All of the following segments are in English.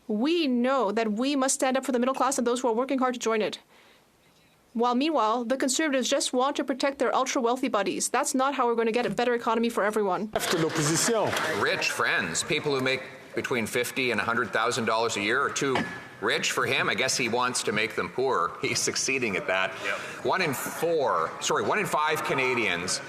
We know that we must stand up for the middle class and those who are working hard to join it. While meanwhile, the Conservatives just want to protect their ultra-wealthy buddies. That's not how we're going to get a better economy for everyone. Rich friends, people who make between $50,000 and $100,000 a year, are too rich for him. I guess he wants to make them poor. He's succeeding at that. Yep. 1 in 5 Canadians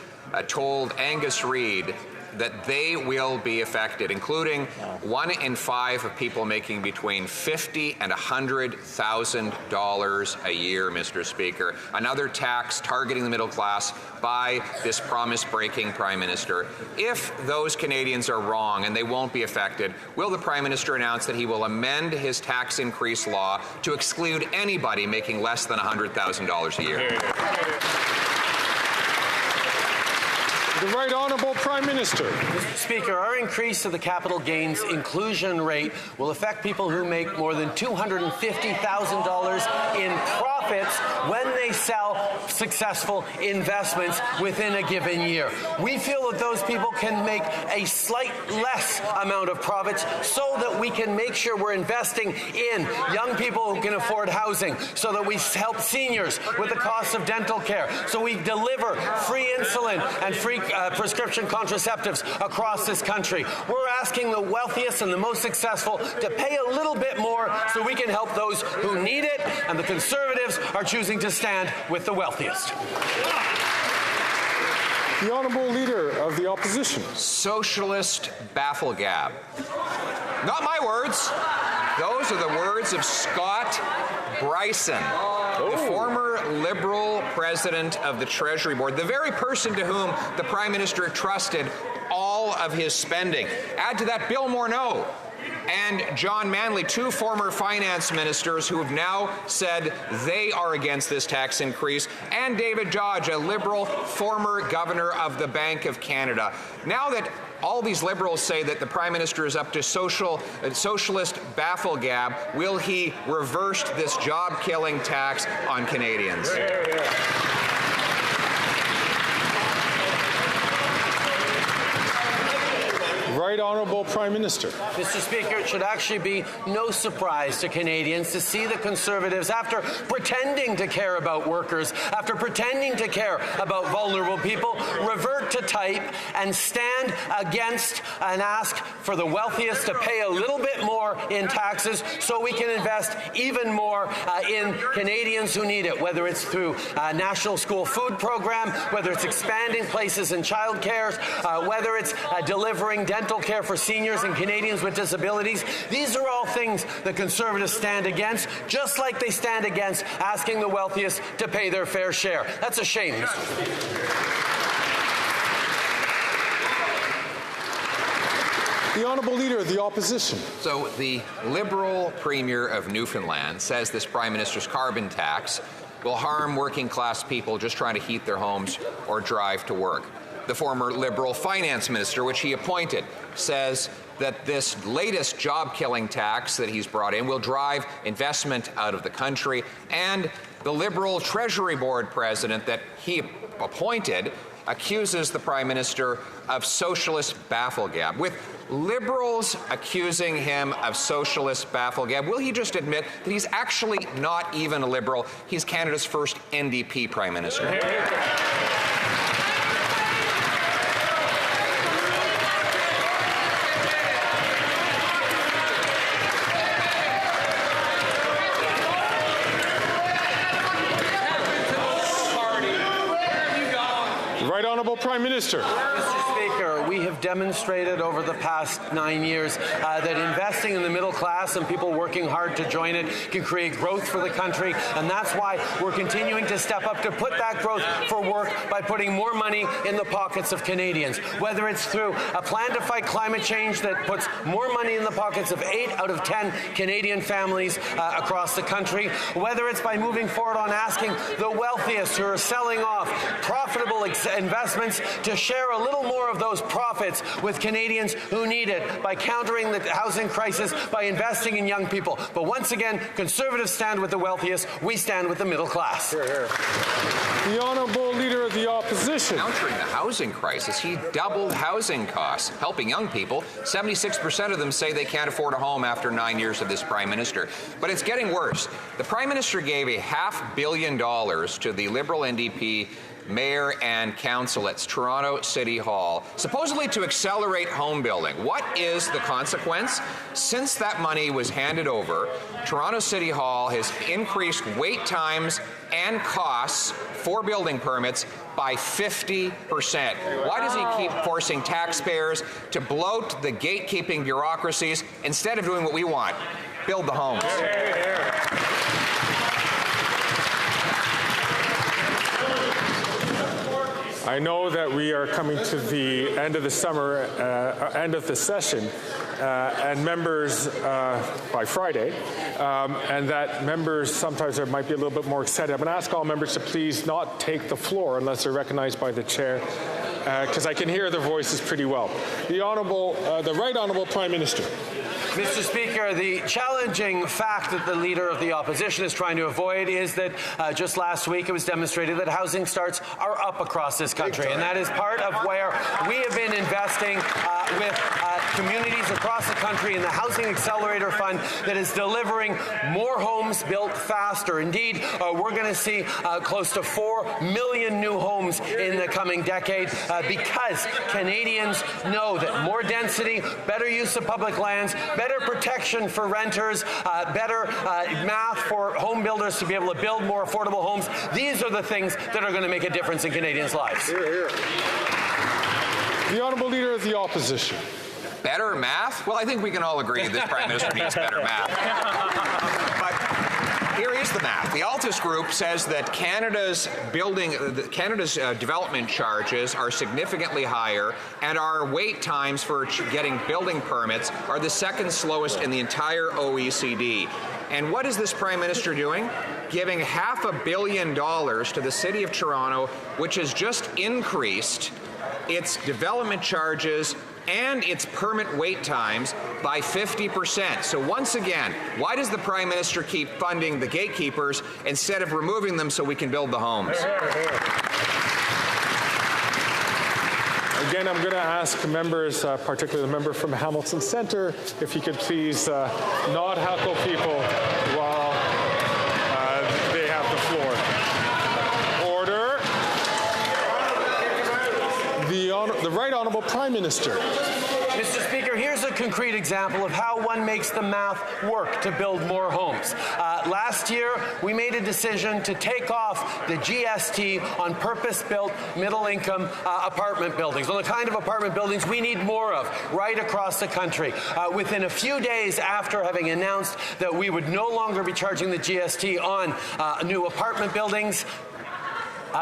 told Angus Reid that they will be affected, including 1 in 5 of people making between $50,000 and $100,000 a year, Mr. Speaker. Another tax targeting the middle class by this promise-breaking Prime Minister. If those Canadians are wrong and they won't be affected, will the Prime Minister announce that he will amend his tax increase law to exclude anybody making less than $100,000 a year? The Right Honourable Prime Minister. Mr. Speaker, our increase to the capital gains inclusion rate will affect people who make more than $250,000 in profits when they sell successful investments within a given year. We feel that those people can make a slight less amount of profits so that we can make sure we're investing in young people who can afford housing, so that we help seniors with the cost of dental care, so we deliver free insulin and free prescription contraceptives across this country. We're asking the wealthiest and the most successful to pay a little bit more so we can help those who need it, and the Conservatives are choosing to stand with the wealthiest. The Honourable Leader of the Opposition. Socialist bafflegab. Not my words. Those are the words of Scott Brison, the former Liberal president of the Treasury Board, the very person to whom the Prime Minister trusted all of his spending. Add to that Bill Morneau and John Manley, 2 former finance ministers who have now said they are against this tax increase, and David Dodge, a Liberal former governor of the Bank of Canada. Now that all these Liberals say that the Prime Minister is up to socialist bafflegab, will he reverse this job-killing tax on Canadians? Right Honourable Prime Minister. Mr. Speaker, it should actually be no surprise to Canadians to see the Conservatives, after pretending to care about workers, after pretending to care about vulnerable people, revert to type and stand against and ask for the wealthiest to pay a little bit more in taxes so we can invest even more in Canadians who need it, whether it's through a National School Food Program, whether it's expanding places in childcare, whether it's delivering dental care for seniors and Canadians with disabilities. These are all things the Conservatives stand against, just like they stand against asking the wealthiest to pay their fair share. That's a shame, Mr. Speaker. The Honourable Leader of the Opposition. So the Liberal Premier of Newfoundland says this Prime Minister's carbon tax will harm working-class people just trying to heat their homes or drive to work. The former Liberal finance minister, which he appointed, says that this latest job-killing tax that he's brought in will drive investment out of the country. And the Liberal Treasury Board president that he appointed accuses the Prime Minister of socialist bafflegab. With Liberals accusing him of socialist bafflegab, will he just admit that he's actually not even a Liberal? He's Canada's first NDP Prime Minister. Right Honourable Prime Minister. Mr. Speaker, we have demonstrated over the past 9 years that investing in the middle class and people working hard to join it can create growth for the country, and that's why we're continuing to step up to put that growth for work by putting more money in the pockets of Canadians, whether it's through a plan to fight climate change that puts more money in the pockets of 8 out of 10 Canadian families across the country, whether it's by moving forward on asking the wealthiest who are selling off profitable investments to share a little more of those profits with Canadians who need it, by countering the housing crisis, by investing in young people. But once again, Conservatives stand with the wealthiest. We stand with the middle class. Here, here. The Honourable Leader of the Opposition. Countering the housing crisis, he doubled housing costs, helping young people. 76% of them say they can't afford a home after 9 years of this Prime Minister. But it's getting worse. The Prime Minister gave $500 million to the Liberal NDP Mayor and Council at Toronto City Hall, supposedly to accelerate home building. What is the consequence? Since that money was handed over, Toronto City Hall has increased wait times and costs for building permits by 50%. Why does he keep forcing taxpayers to bloat the gatekeeping bureaucracies instead of doing what we want? Build the homes. I know that we are coming to the end of the summer, end of the session, and members by Friday, and that members sometimes might be a little bit more excited. I'm going to ask all members to please not take the floor unless they're recognized by the chair, because I can hear their voices pretty well. The Right Honourable Prime Minister. Mr. Speaker, the challenging fact that the Leader of the Opposition is trying to avoid is that just last week it was demonstrated that housing starts are up across this country, and that is part of where we have been investing with communities across the country in the Housing Accelerator Fund that is delivering more homes built faster. Indeed, we're going to see close to 4 million new homes in the coming decade because Canadians know that more density, better use of public lands, better protection for renters, better math for home builders to be able to build more affordable homes. These are the things that are going to make a difference in Canadians' lives. Hear, hear. The Honourable Leader of the Opposition. Better math? Well, I think we can all agree this Prime Minister needs better math. But here is the math. The Altus Group says that Canada's development charges are significantly higher, and our wait times for getting building permits are the second slowest in the entire OECD. And what is this Prime Minister doing? Giving $500 million to the City of Toronto, which has just increased its development charges and its permit wait times by 50%. So once again, why does the Prime Minister keep funding the gatekeepers instead of removing them so we can build the homes? Again, I'm going to ask members, particularly the member from Hamilton Centre, if he could please not heckle people while they have the floor. Order. The Right Honourable Prime Minister. Mr. Speaker, here's a concrete example of how one makes the math work to build more homes. Last year, we made a decision to take off the GST on purpose-built middle-income apartment buildings, on the kind of apartment buildings we need more of right across the country. Within a few days after having announced that we would no longer be charging the GST on new apartment buildings,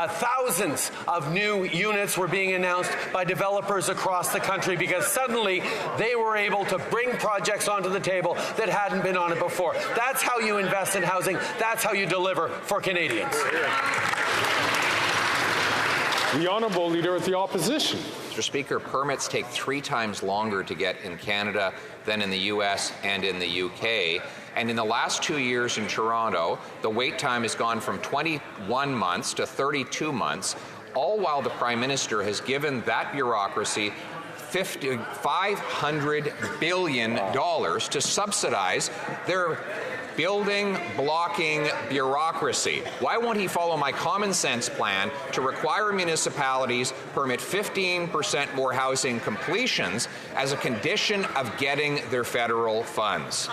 thousands of new units were being announced by developers across the country because suddenly they were able to bring projects onto the table that hadn't been on it before. That's how you invest in housing. That's how you deliver for Canadians. The Honourable Leader of the Opposition. Mr. Speaker, permits take 3 times longer to get in Canada than in the U.S. and in the U.K. And in the last 2 years in Toronto, the wait time has gone from 21 months to 32 months, all while the Prime Minister has given that bureaucracy $500 billion to subsidize their building blocking bureaucracy. Why won't he follow my common sense plan to require municipalities permit 15% more housing completions as a condition of getting their federal funds?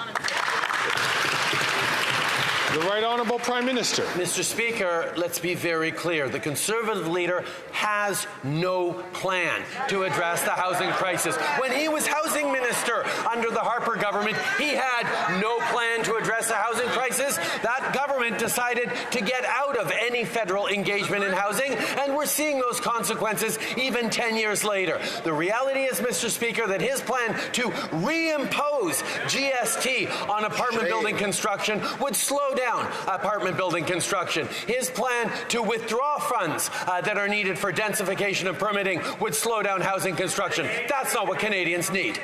The Right Honourable Prime Minister. Mr. Speaker, let's be very clear. The Conservative leader has no plan to address the housing crisis. When he was Housing Minister under the Harper government, he had no plan to address the housing crisis. That government decided to get out of any federal engagement in housing, and we're seeing those consequences even 10 years later. The reality is, Mr. Speaker, that his plan to reimpose impose GST on apartment building construction would slow down apartment building construction. His plan to withdraw funds that are needed for densification and permitting would slow down housing construction. That's not what Canadians need.